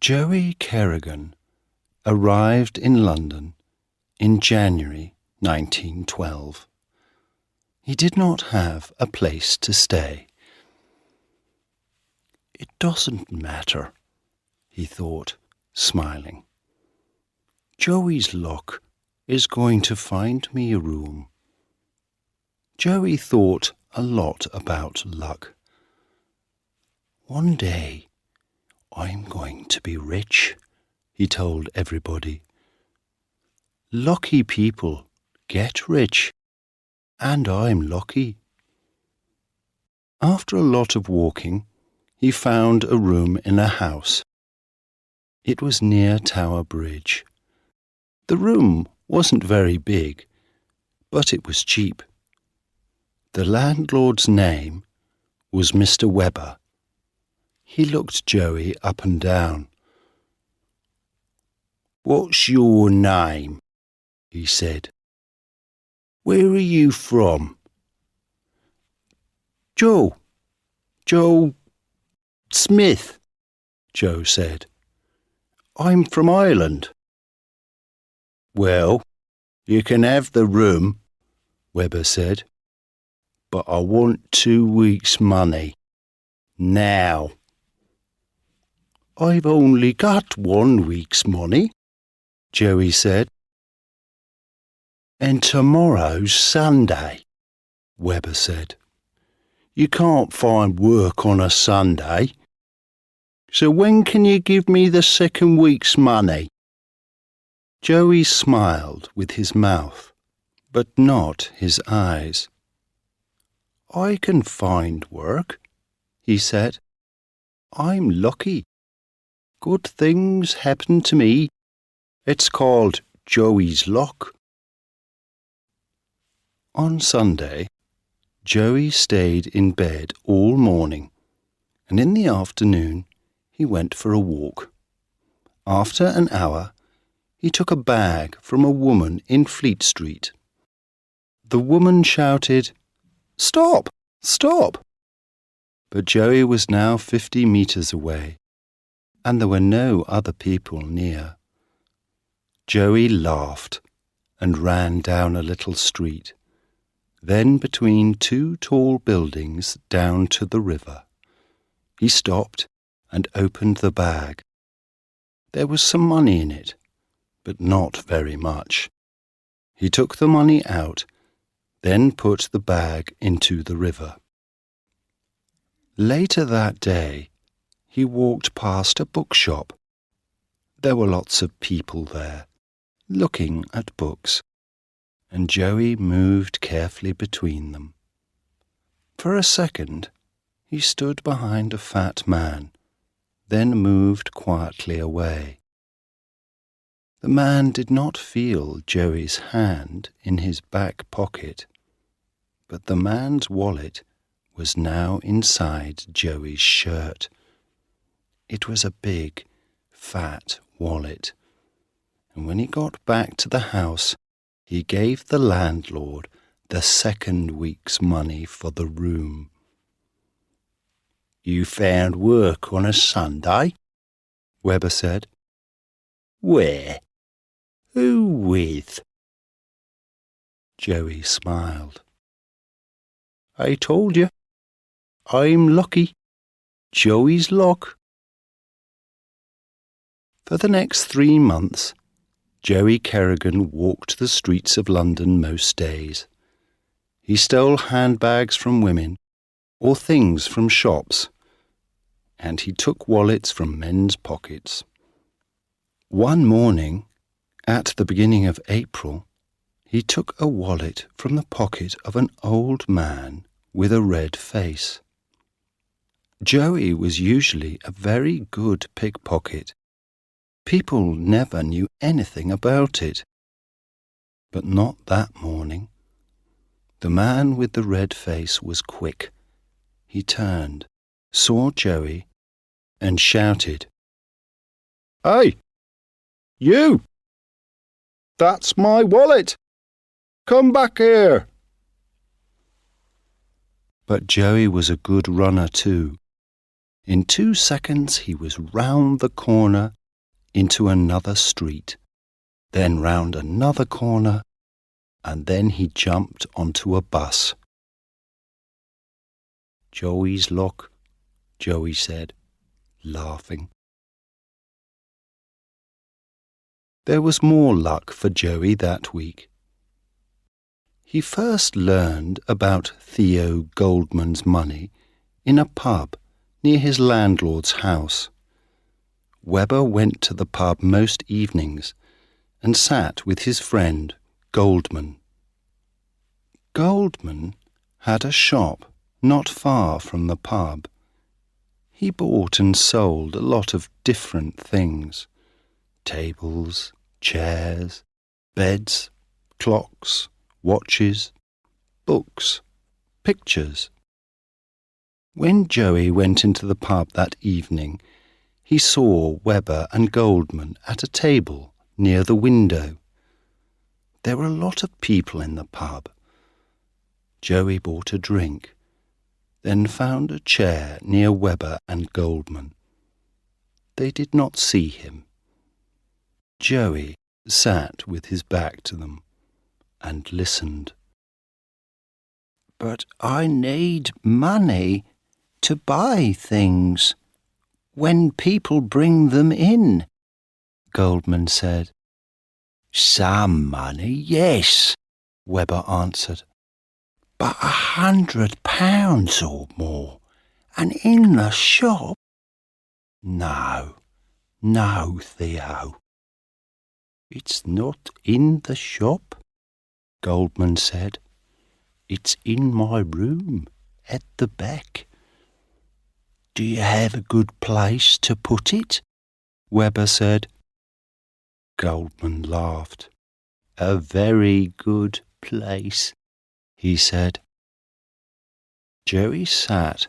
Joey Kerrigan arrived in London in January 1912. He did not have a place to stay. "It doesn't matter," he thought, smiling. "Joey's luck is going to find me a room." Joey thought a lot about luck. "One day I'm going to be rich," he told everybody. "Lucky people get rich, and I'm lucky." After a lot of walking, he found a room in a house. It was near Tower Bridge. The room wasn't very big, but it was cheap. The landlord's name was Mr. Webber. He looked Joey up and down. "What's your name?" he said. "Where are you from?" Joe Smith," Joe said. "I'm from Ireland." "Well, you can have the room," Webber said, "but I want 2 weeks' money. Now." "I've only got 1 week's money," Joey said. "And tomorrow's Sunday," Webber said. "You can't find work on a Sunday. So when can you give me the 2nd week's money?" Joey smiled with his mouth, but not his eyes. "I can find work," he said. "I'm lucky. Good things happen to me. It's called Joey's luck." On Sunday, Joey stayed in bed all morning, and in the afternoon he went for a walk. After an hour, he took a bag from a woman in Fleet Street. The woman shouted, "Stop! Stop!" But Joey was now 50 meters away, and there were no other people near. Joey laughed and ran down a little street, then between 2 tall buildings down to the river. He stopped and opened the bag. There was some money in it, but not very much. He took the money out, then put the bag into the river. Later that day, he walked past a bookshop. There were lots of people there, looking at books, and Joey moved carefully between them. For a second, he stood behind a fat man, then moved quietly away. The man did not feel Joey's hand in his back pocket, but the man's wallet was now inside Joey's shirt. It was a big, fat wallet, and when he got back to the house, he gave the landlord the 2nd week's money for the room. "You found work on a Sunday?" Webber said. "Where? Who with?" Joey smiled. "I told you. I'm lucky. Joey's luck." For the next 3 months, Joey Kerrigan walked the streets of London most days. He stole handbags from women or things from shops, and he took wallets from men's pockets. One morning, at the beginning of April, he took a wallet from the pocket of an old man with a red face. Joey was usually a very good pickpocket. People never knew anything about it. But not that morning. The man with the red face was quick. He turned, saw Joey, and shouted, "Hey, you! That's my wallet! Come back here!" But Joey was a good runner too. In 2 seconds he was round the corner into another street, then round another corner, and then he jumped onto a bus. "Joey's luck," Joey said, laughing. There was more luck for Joey that week. He first learned about Theo Goldman's money in a pub near his landlord's house. Webber went to the pub most evenings and sat with his friend Goldman. Goldman had a shop not far from the pub. He bought and sold a lot of different things: tables, chairs, beds, clocks, watches, books, pictures. When Joey went into the pub that evening, he saw Webber and Goldman at a table near the window. There were a lot of people in the pub. Joey bought a drink, then found a chair near Webber and Goldman. They did not see him. Joey sat with his back to them and listened. "But I need money to buy things when people bring them in," Goldman said. "Some money, yes," Webber answered. "But £100 or more, and in the shop? No, Theo." "It's not in the shop," Goldman said. "It's in my room at the back." "Do you have a good place to put it?" Webber said. Goldman laughed. "A very good place," he said. Joey sat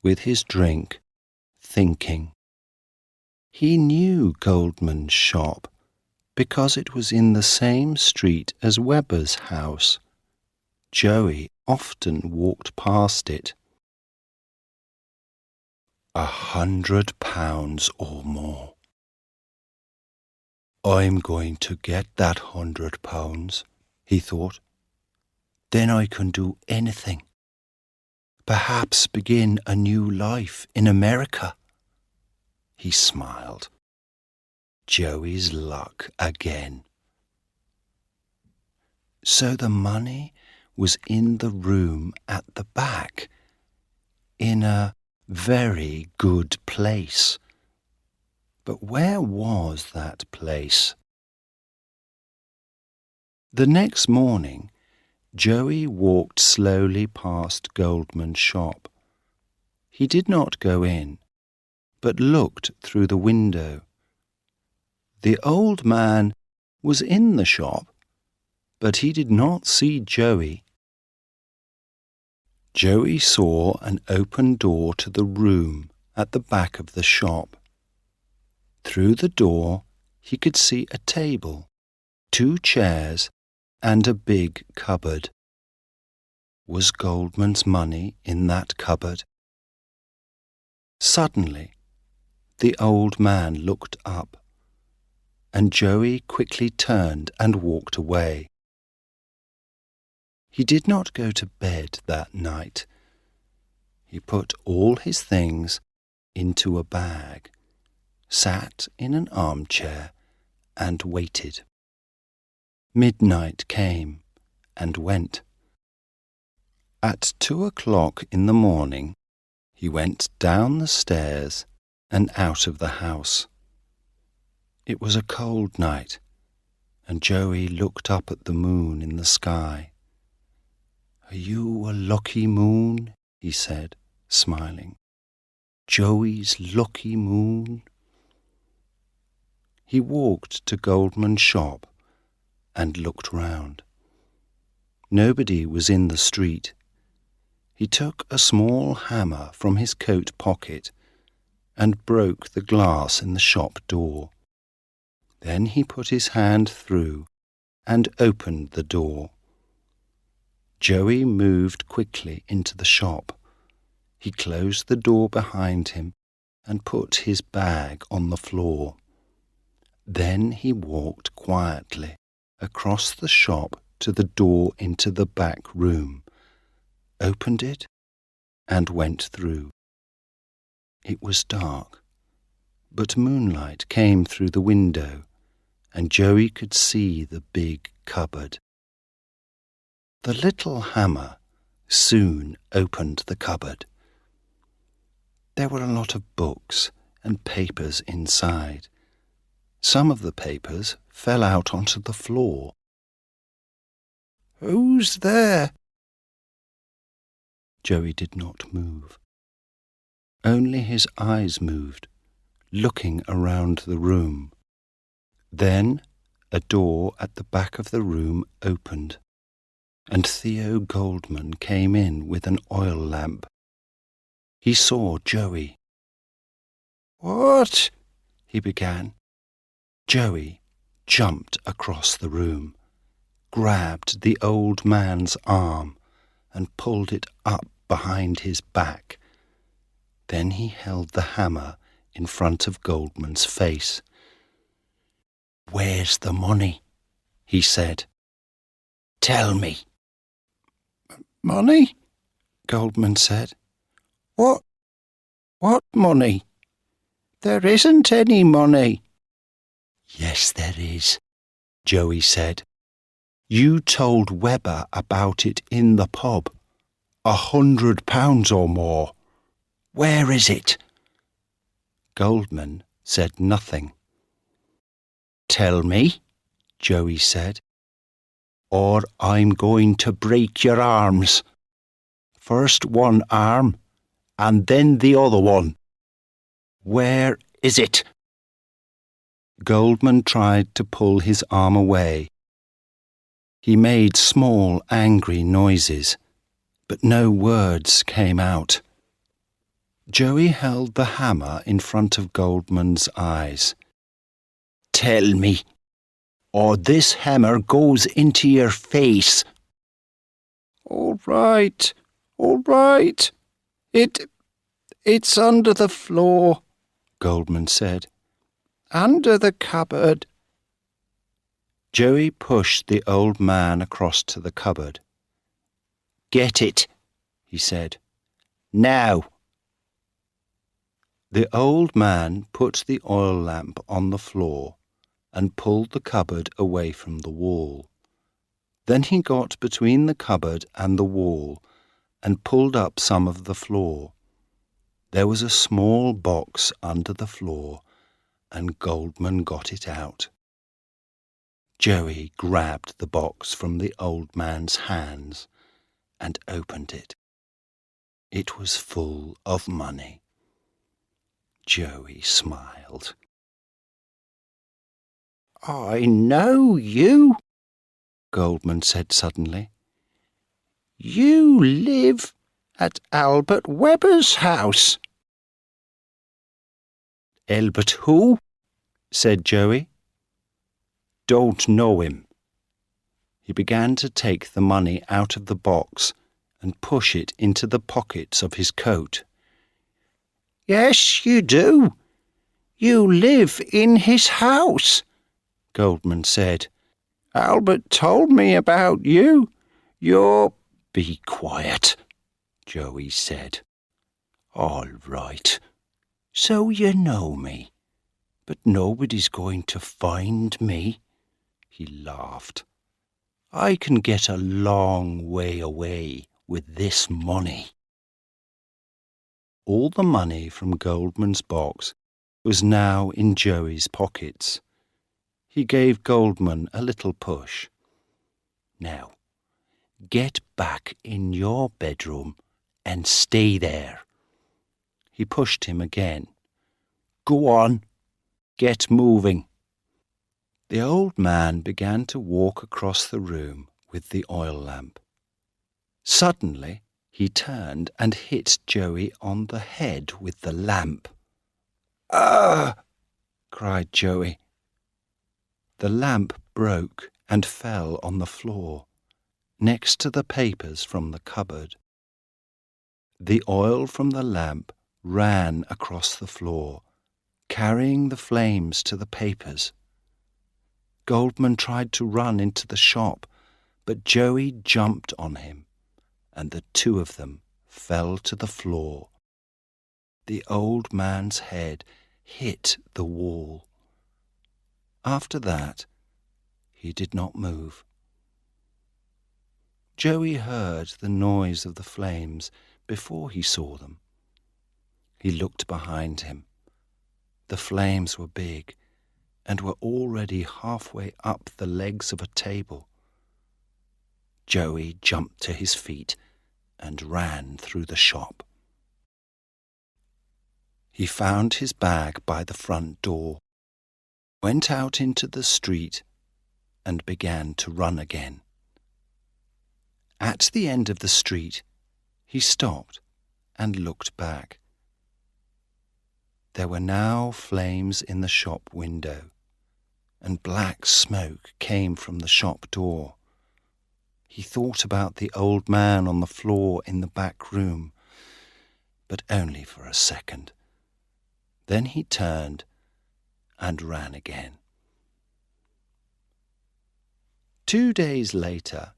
with his drink, thinking. He knew Goldman's shop because it was in the same street as Webber's house. Joey often walked past it. £100 or more. "I'm going to get that £100, he thought. "Then I can do anything. Perhaps begin a new life in America." He smiled. Joey's luck again. So the money was in the room at the back, in a very good place. But where was that place? The next morning, Joey walked slowly past Goldman's shop. He did not go in, but looked through the window. The old man was in the shop, but he did not see Joey. Joey saw an open door to the room at the back of the shop. Through the door he could see a table, 2 chairs, and a big cupboard. Was Goldman's money in that cupboard? Suddenly, the old man looked up, and Joey quickly turned and walked away. He did not go to bed that night. He put all his things into a bag, sat in an armchair, and waited. Midnight came and went. At 2 o'clock in the morning, he went down the stairs and out of the house. It was a cold night, and Joey looked up at the moon in the sky. "Are you a lucky moon?" he said, smiling. "Joey's lucky moon." He walked to Goldman's shop and looked round. Nobody was in the street. He took a small hammer from his coat pocket and broke the glass in the shop door. Then he put his hand through and opened the door. Joey moved quickly into the shop. He closed the door behind him and put his bag on the floor. Then he walked quietly across the shop to the door into the back room, opened it, and went through. It was dark, but moonlight came through the window, and Joey could see the big cupboard. The little hammer soon opened the cupboard. There were a lot of books and papers inside. Some of the papers fell out onto the floor. "Who's there?" Joey did not move. Only his eyes moved, looking around the room. Then a door at the back of the room opened, and Theo Goldman came in with an oil lamp. He saw Joey. "What?" he began. Joey jumped across the room, grabbed the old man's arm, and pulled it up behind his back. Then he held the hammer in front of Goldman's face. "Where's the money?" he said. "Tell me." "Money?" Goldman said. What money? There isn't any money." "Yes, there is," Joey said. "You told Webber about it in the pub. £100 or more. Where is it?" Goldman said nothing. "Tell me," Joey said, "or I'm going to break your arms. First one arm, and then the other one. Where is it?" Goldman tried to pull his arm away. He made small, angry noises, but no words came out. Joey held the hammer in front of Goldman's eyes. "Tell me, or this hammer goes into your face." All right. It's under the floor," Goldman said. "Under the cupboard." Joey pushed the old man across to the cupboard. "Get it," he said. "Now." The old man put the oil lamp on the floor and pulled the cupboard away from the wall. Then he got between the cupboard and the wall and pulled up some of the floor. There was a small box under the floor, and Goldman got it out. Joey grabbed the box from the old man's hands and opened it. It was full of money. Joey smiled. "I know you," Goldman said suddenly. "You live at Albert Webber's house." "Albert who?" said Joey. "Don't know him." He began to take the money out of the box and push it into the pockets of his coat. "Yes, you do. You live in his house," Goldman said. "Albert told me about you. You're—" "Be quiet," Joey said. "All right. So you know me, but nobody's going to find me." He laughed. "I can get a long way away with this money." All the money from Goldman's box was now in Joey's pockets. He gave Goldman a little push. "Now, get back in your bedroom and stay there." He pushed him again. "Go on, get moving." The old man began to walk across the room with the oil lamp. Suddenly, he turned and hit Joey on the head with the lamp. "Ah!" cried Joey. The lamp broke and fell on the floor, next to the papers from the cupboard. The oil from the lamp ran across the floor, carrying the flames to the papers. Goldman tried to run into the shop, but Joey jumped on him, and the two of them fell to the floor. The old man's head hit the wall. After that, he did not move. Joey heard the noise of the flames before he saw them. He looked behind him. The flames were big and were already halfway up the legs of a table. Joey jumped to his feet and ran through the shop. He found his bag by the front door, went out into the street, and began to run again. At the end of the street, he stopped and looked back. There were now flames in the shop window, and black smoke came from the shop door. He thought about the old man on the floor in the back room, but only for a second. Then he turned and ran again. 2 days later,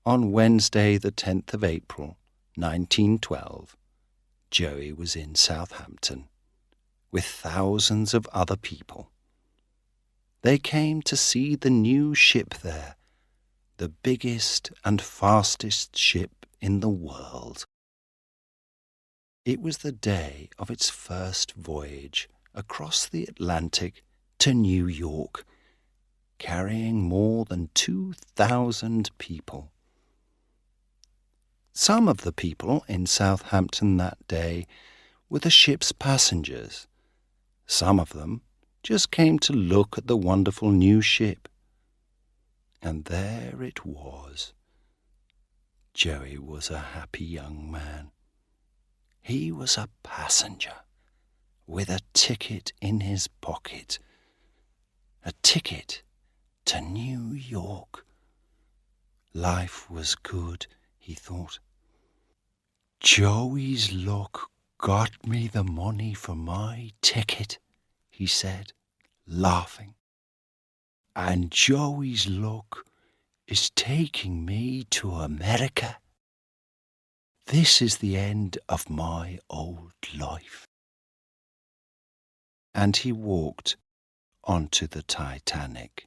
on Wednesday the 10th of April, 1912, Joey was in Southampton with thousands of other people. They came to see the new ship there, the biggest and fastest ship in the world. It was the day of its first voyage across the Atlantic to New York, carrying more than 2,000 people. Some of the people in Southampton that day were the ship's passengers. Some of them just came to look at the wonderful new ship. And there it was. Joey was a happy young man. He was a passenger with a ticket in his pocket. A ticket to New York. Life was good, he thought. Joey's luck got me the money for my ticket, he said, laughing. And Joey's luck is taking me to America. This is the end of my old life. And he walked onto the Titanic.